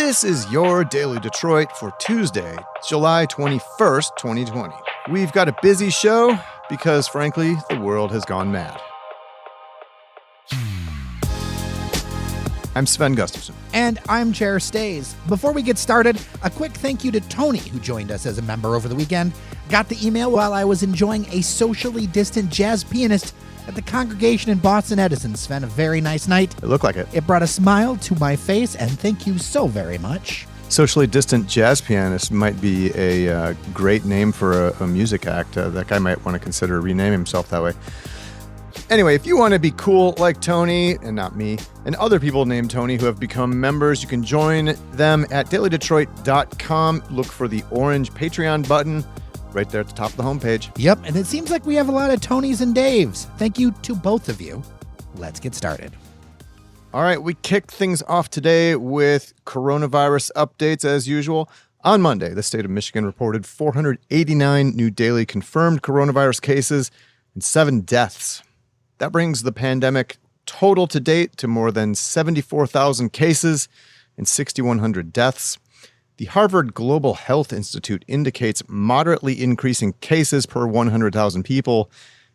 This is your Daily Detroit for Tuesday, July 21st, 2020. We've got a busy show because, frankly, the world has gone mad. I'm Sven Gustafson. And I'm Chair Stays. Before we get started, a quick thank you to Tony, who joined us as a member over the weekend. Got the email while I was enjoying a socially distant jazz pianist at the congregation in Boston Edison. Sven, a very nice night. It looked like it. It brought a smile to my face, and thank you so very much. Socially distant jazz pianist might be a great name for a music act. That guy might want to consider renaming himself that way. Anyway, if you want to be cool like Tony, and not me, and other people named Tony who have become members, you can join them at dailydetroit.com. Look for the orange Patreon button right there at the top of the homepage. Yep, and it seems like we have a lot of Tonys and Daves. Thank you to both of you. Let's get started. All right, we kick things off today with coronavirus updates as usual. On Monday, the state of Michigan reported 489 new daily confirmed coronavirus cases and 7 deaths. That brings the pandemic total to date to more than 74,000 cases and 6,100 deaths. The Harvard Global Health Institute indicates moderately increasing cases per 100,000 people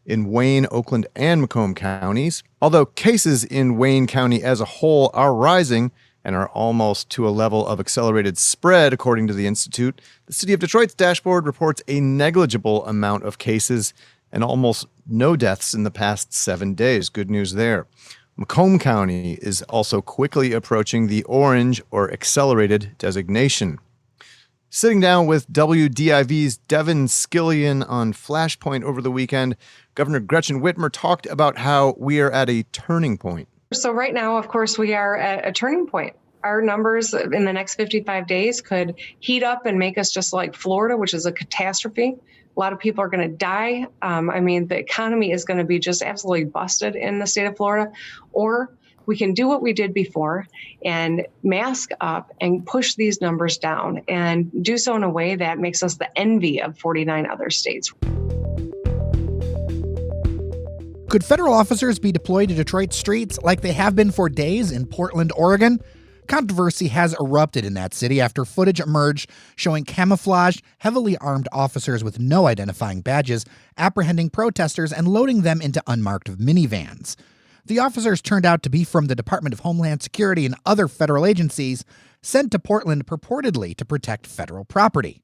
in Wayne, Oakland, and Macomb counties. Although cases in Wayne County as a whole are rising and are almost to a level of accelerated spread, according to the Institute, the City of Detroit's dashboard reports a negligible amount of cases and almost no deaths in the past 7 days. Good news there. Macomb County is also quickly approaching the orange or accelerated designation. Sitting down with WDIV's Devin Skillian on Flashpoint over the weekend, Governor Gretchen Whitmer talked about how we are at a turning point. So right now, of course, we are at a turning point. Our numbers in the next 55 days could heat up and make us just like Florida, which is a catastrophe. A lot of people are going to die. The economy is going to be just absolutely busted in the state of Florida. Or we can do what we did before and mask up and push these numbers down and do so in a way that makes us the envy of 49 other states. Could federal officers be deployed to Detroit streets like they have been for days in Portland, Oregon? Controversy has erupted in that city after footage emerged showing camouflaged, heavily armed officers with no identifying badges apprehending protesters and loading them into unmarked minivans. The officers turned out to be from the Department of Homeland Security and other federal agencies sent to Portland purportedly to protect federal property.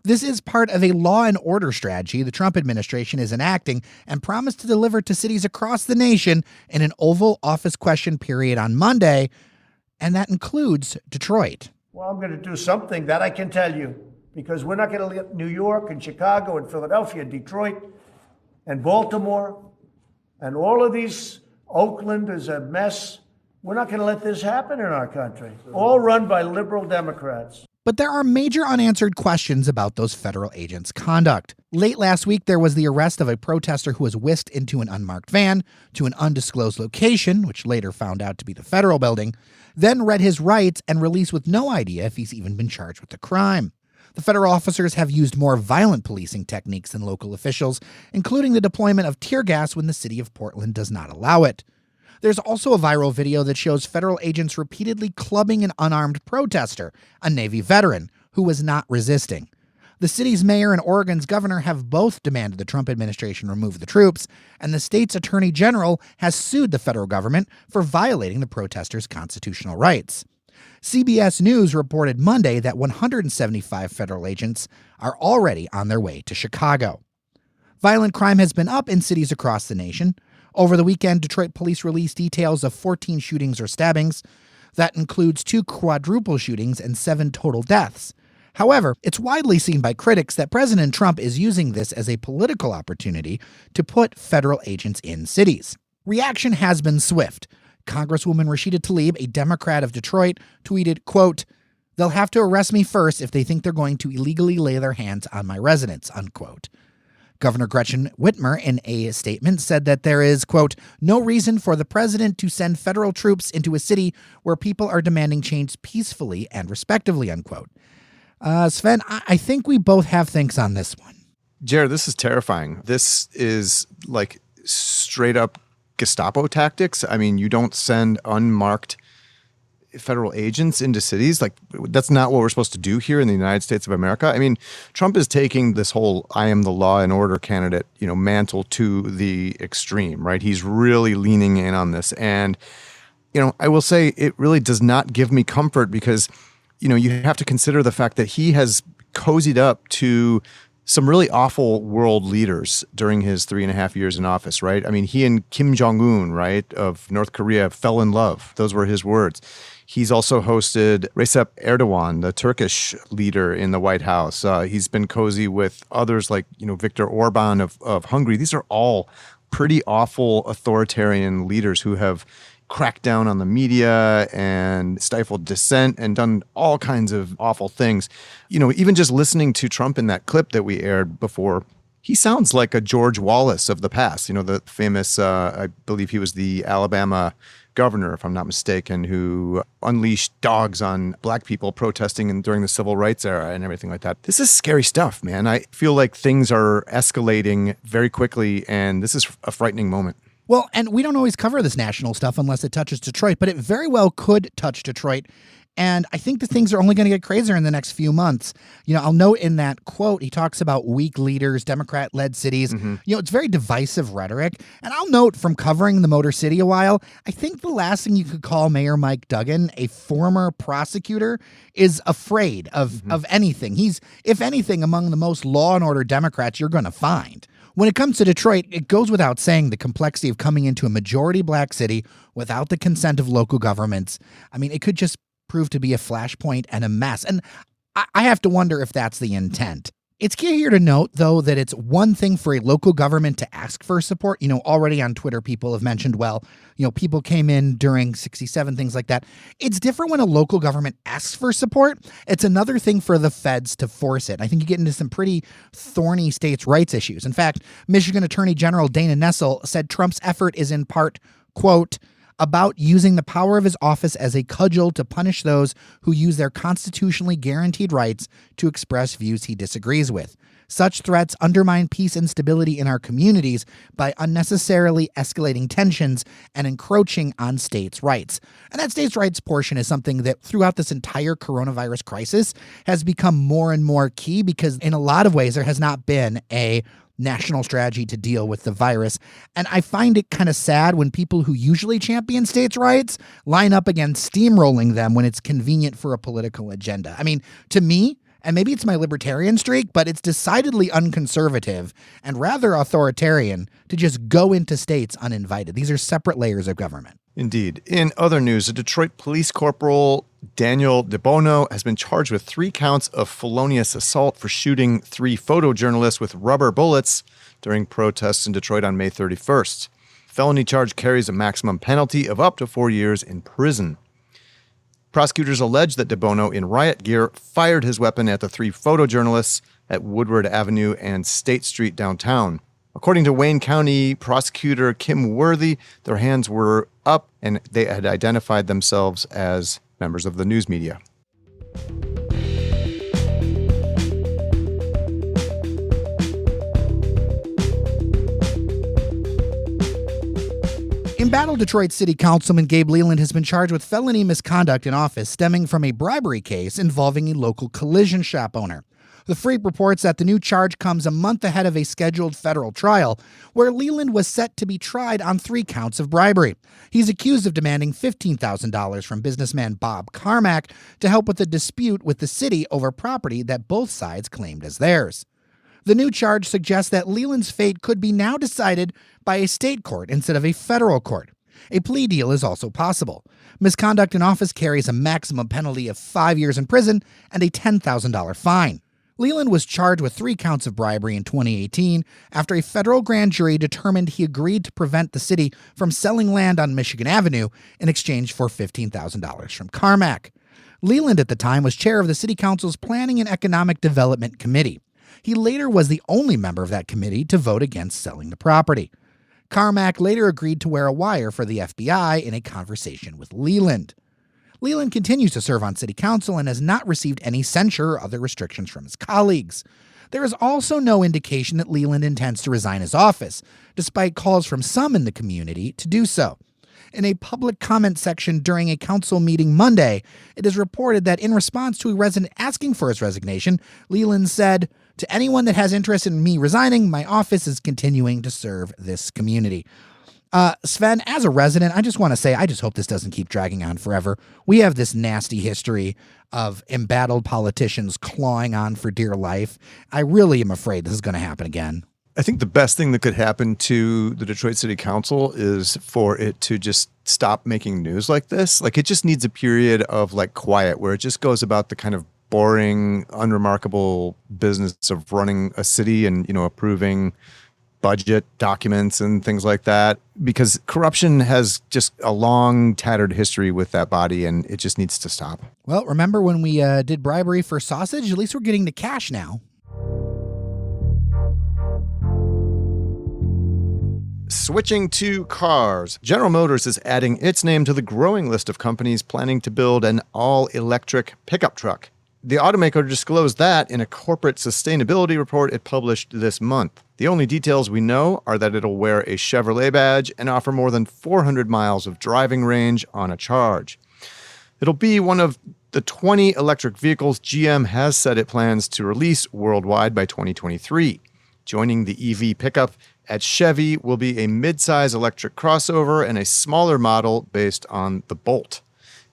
This is part of a law and order strategy the Trump administration is enacting and promised to deliver to cities across the nation in an Oval Office question period on Monday, and that includes Detroit. Well, I'm going to do something that I can tell you, because we're not going to let New York and Chicago and Philadelphia and Detroit and Baltimore and all of these, Oakland is a mess. We're not going to let this happen in our country, all run by liberal Democrats. But there are major unanswered questions about those federal agents' conduct. Late last week, there was the arrest of a protester who was whisked into an unmarked van to an undisclosed location, which later found out to be the federal building, then read his rights and released with no idea if he's even been charged with the crime. The federal officers have used more violent policing techniques than local officials, including the deployment of tear gas when the city of Portland does not allow it. There's also a viral video that shows federal agents repeatedly clubbing an unarmed protester, a Navy veteran, who was not resisting. The city's mayor and Oregon's governor have both demanded the Trump administration remove the troops, and the state's attorney general has sued the federal government for violating the protesters' constitutional rights. CBS News reported Monday that 175 federal agents are already on their way to Chicago. Violent crime has been up in cities across the nation. Over the weekend, Detroit police released details of 14 shootings or stabbings. That includes 2 quadruple shootings and 7 total deaths. However, it's widely seen by critics that President Trump is using this as a political opportunity to put federal agents in cities. Reaction has been swift. Congresswoman Rashida Tlaib, a Democrat of Detroit, tweeted, quote, "They'll have to arrest me first if they think they're going to illegally lay their hands on my residence," unquote. Governor Gretchen Whitmer, in a statement, said that there is, quote, "no reason for the president to send federal troops into a city where people are demanding change peacefully and respectively," unquote. Sven, I think we both have things on this one. Jared, this is terrifying. This is like straight up Gestapo tactics. I mean, you don't send unmarked federal agents into cities. Like, that's not what we're supposed to do here in the United States of America. I mean, Trump is taking this whole I am the law and order candidate, mantle to the extreme, right? He's really leaning in on this. And, I will say it really does not give me comfort because, you have to consider the fact that he has cozied up to some really awful world leaders during his 3.5 years in office, right? I mean, he and Kim Jong-un, right, of North Korea fell in love. Those were his words. He's also hosted Recep Erdogan, the Turkish leader in the White House. He's been cozy with others like, Viktor Orban of Hungary. These are all pretty awful authoritarian leaders who have cracked down on the media and stifled dissent and done all kinds of awful things. Even just listening to Trump in that clip that we aired before, he sounds like a George Wallace of the past, the famous, I believe he was the Alabama governor, if I'm not mistaken, who unleashed dogs on black people protesting during the civil rights era and everything like that. This is scary stuff, man. I feel like things are escalating very quickly, and this is a frightening moment. Well, and we don't always cover this national stuff unless it touches Detroit, but it very well could touch Detroit. And I think the things are only going to get crazier in the next few months. I'll note in that quote, he talks about weak leaders, Democrat-led cities. It's very divisive rhetoric. And I'll note from covering the Motor City a while, I think the last thing you could call Mayor Mike Duggan, a former prosecutor, is afraid of anything. He's, if anything, among the most law and order Democrats you're going to find. When it comes to Detroit, it goes without saying the complexity of coming into a majority black city without the consent of local governments. I mean, it could just prove to be a flashpoint and a mess. And I have to wonder if that's the intent. It's key here to note, though, that it's one thing for a local government to ask for support. Already on Twitter, people have mentioned, people came in during 67, things like that. It's different when a local government asks for support. It's another thing for the feds to force it. I think you get into some pretty thorny states' rights issues. In fact, Michigan Attorney General Dana Nessel said Trump's effort is in part, quote, about using the power of his office as a cudgel to punish those who use their constitutionally guaranteed rights to express views he disagrees with. Such threats undermine peace and stability in our communities by unnecessarily escalating tensions and encroaching on states' rights. And that states' rights portion is something that throughout this entire coronavirus crisis has become more and more key because in a lot of ways there has not been a national strategy to deal with the virus. And I find it kind of sad when people who usually champion states' rights line up against steamrolling them when it's convenient for a political agenda. I mean, to me, and maybe it's my libertarian streak, but it's decidedly unconservative and rather authoritarian to just go into states uninvited. These are separate layers of government. Indeed. In other news, a Detroit police corporal, Daniel DeBono, has been charged with 3 counts of felonious assault for shooting 3 photojournalists with rubber bullets during protests in Detroit on May 31st. Felony charge carries a maximum penalty of up to 4 years in prison. Prosecutors allege that DeBono, in riot gear, fired his weapon at the 3 photojournalists at Woodward Avenue and State Street downtown. According to Wayne County prosecutor Kim Worthy, their hands were up and they had identified themselves as members of the news media. Embattled Detroit City Councilman Gabe Leland has been charged with felony misconduct in office stemming from a bribery case involving a local collision shop owner. The Freep reports that the new charge comes a month ahead of a scheduled federal trial, where Leland was set to be tried on 3 counts of bribery. He's accused of demanding $15,000 from businessman Bob Carmack to help with a dispute with the city over property that both sides claimed as theirs. The new charge suggests that Leland's fate could be now decided by a state court instead of a federal court. A plea deal is also possible. Misconduct in office carries a maximum penalty of 5 years in prison and a $10,000 fine. Leland was charged with 3 counts of bribery in 2018 after a federal grand jury determined he agreed to prevent the city from selling land on Michigan Avenue in exchange for $15,000 from Carmack. Leland at the time was chair of the City Council's Planning and Economic Development Committee. He later was the only member of that committee to vote against selling the property. Carmack later agreed to wear a wire for the FBI in a conversation with Leland. Leland continues to serve on city council and has not received any censure or other restrictions from his colleagues. There is also no indication that Leland intends to resign his office, despite calls from some in the community to do so. In a public comment section during a council meeting Monday, it is reported that in response to a resident asking for his resignation, Leland said, "To anyone that has interest in me resigning, my office is continuing to serve this community." Sven, as a resident, I just want to say, I just hope this doesn't keep dragging on forever. We have this nasty history of embattled politicians clawing on for dear life. I really am afraid this is going to happen again. I think the best thing that could happen to the Detroit City Council is for it to just stop making news like this. Like, it just needs a period of like quiet where it just goes about the kind of boring, unremarkable business of running a city and, approving budget documents and things like that, because corruption has just a long tattered history with that body and it just needs to stop. Well, remember when we did bribery for sausage? At least we're getting the cash now. Switching to cars, General Motors is adding its name to the growing list of companies planning to build an all-electric pickup truck. The automaker disclosed that in a corporate sustainability report it published this month. The only details we know are that it'll wear a Chevrolet badge and offer more than 400 miles of driving range on a charge. It'll be one of the 20 electric vehicles GM has said it plans to release worldwide by 2023. Joining the EV pickup at Chevy will be a mid-size electric crossover and a smaller model based on the Bolt.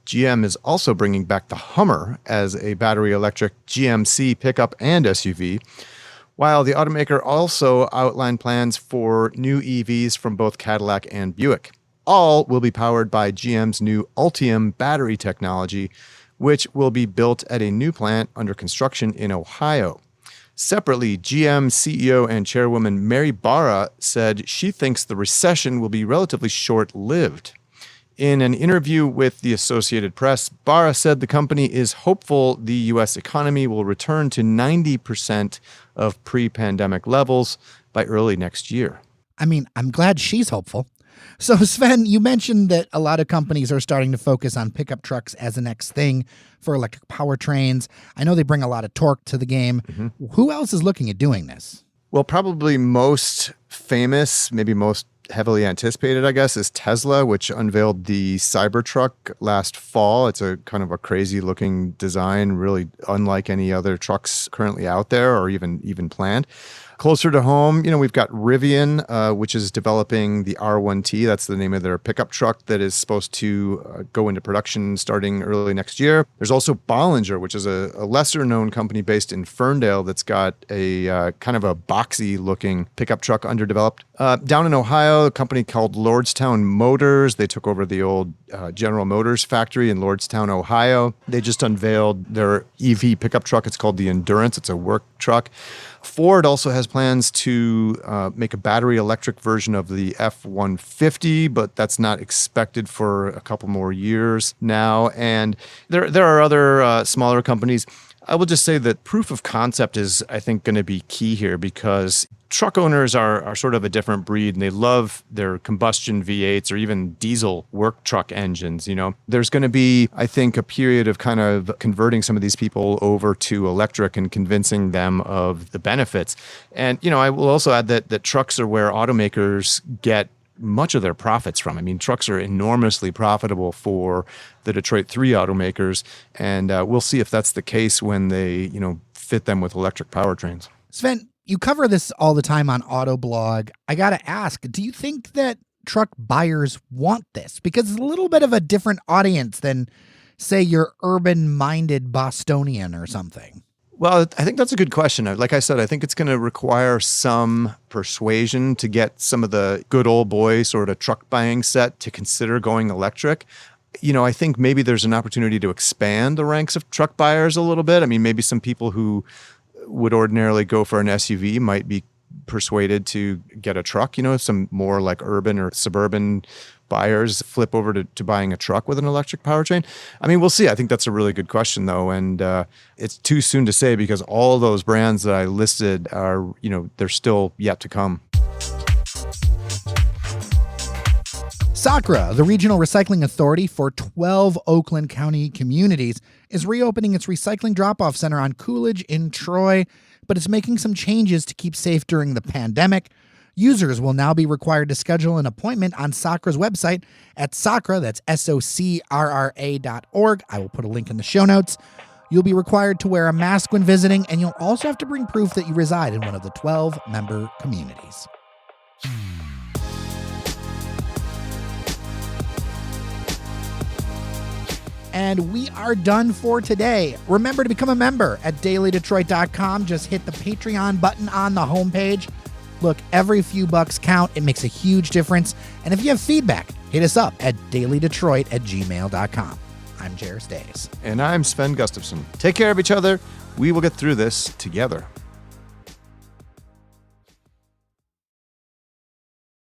GM is also bringing back the Hummer as a battery electric GMC pickup and SUV, while the automaker also outlined plans for new EVs from both Cadillac and Buick. All will be powered by GM's new Ultium battery technology, which will be built at a new plant under construction in Ohio. Separately, GM CEO and chairwoman Mary Barra said she thinks the recession will be relatively short-lived. In an interview with the Associated Press, Barra said the company is hopeful the U.S. economy will return to 90% of pre-pandemic levels by early next year. I mean, I'm glad she's hopeful. So, Sven, you mentioned that a lot of companies are starting to focus on pickup trucks as the next thing for electric powertrains. I know they bring a lot of torque to the game. Mm-hmm. Who else is looking at doing this? Well, probably most famous, maybe most heavily anticipated, I guess, is Tesla, which unveiled the Cybertruck last fall. It's a kind of a crazy looking design, really unlike any other trucks currently out there or even planned. Closer to home, we've got Rivian, which is developing the R1T. That's the name of their pickup truck that is supposed to go into production starting early next year. There's also Bollinger, which is a lesser-known company based in Ferndale that's got a kind of a boxy-looking pickup truck underdeveloped. Down in Ohio, a company called Lordstown Motors. They took over the old General Motors factory in Lordstown, Ohio. They just unveiled their EV pickup truck. It's called the Endurance. It's a work truck. Ford also has plans to make a battery electric version of the F-150, but that's not expected for a couple more years now. And there are other smaller companies. I will just say that proof of concept is, I think, going to be key here because truck owners are sort of a different breed and they love their combustion V8s or even diesel work truck engines. There's going to be, I think, a period of kind of converting some of these people over to electric and convincing them of the benefits. And, I will also add that trucks are where automakers get much of their profits from. I mean, trucks are enormously profitable for the Detroit 3 automakers, and we'll see if that's the case when they, fit them with electric powertrains. Sven, you cover this all the time on Autoblog. I got to ask, do you think that truck buyers want this? Because it's a little bit of a different audience than, say, your urban-minded Bostonian or something. Well, I think that's a good question. Like I said, I think it's going to require some persuasion to get some of the good old boy sort of truck buying set to consider going electric. I think maybe there's an opportunity to expand the ranks of truck buyers a little bit. I mean, maybe some people who would ordinarily go for an SUV might be persuaded to get a truck. Some more like urban or suburban buyers flip over to buying a truck with an electric powertrain. I mean, we'll see. I think that's a really good question, though. And it's too soon to say because all those brands that I listed are, they're still yet to come. SACRA, the regional recycling authority for 12 Oakland County communities, is reopening its recycling drop-off center on Coolidge in Troy, but it's making some changes to keep safe during the pandemic. Users will now be required to schedule an appointment on SACRA's website at SACRA, that's SOCRRA.org. I will put a link in the show notes. You'll be required to wear a mask when visiting, and you'll also have to bring proof that you reside in one of the 12 member communities. And we are done for today. Remember to become a member at dailydetroit.com. Just hit the Patreon button on the homepage. Look, every few bucks count. It makes a huge difference. And if you have feedback, hit us up at dailydetroit@gmail.com. I'm Jairus Days. And I'm Sven Gustafson. Take care of each other. We will get through this together.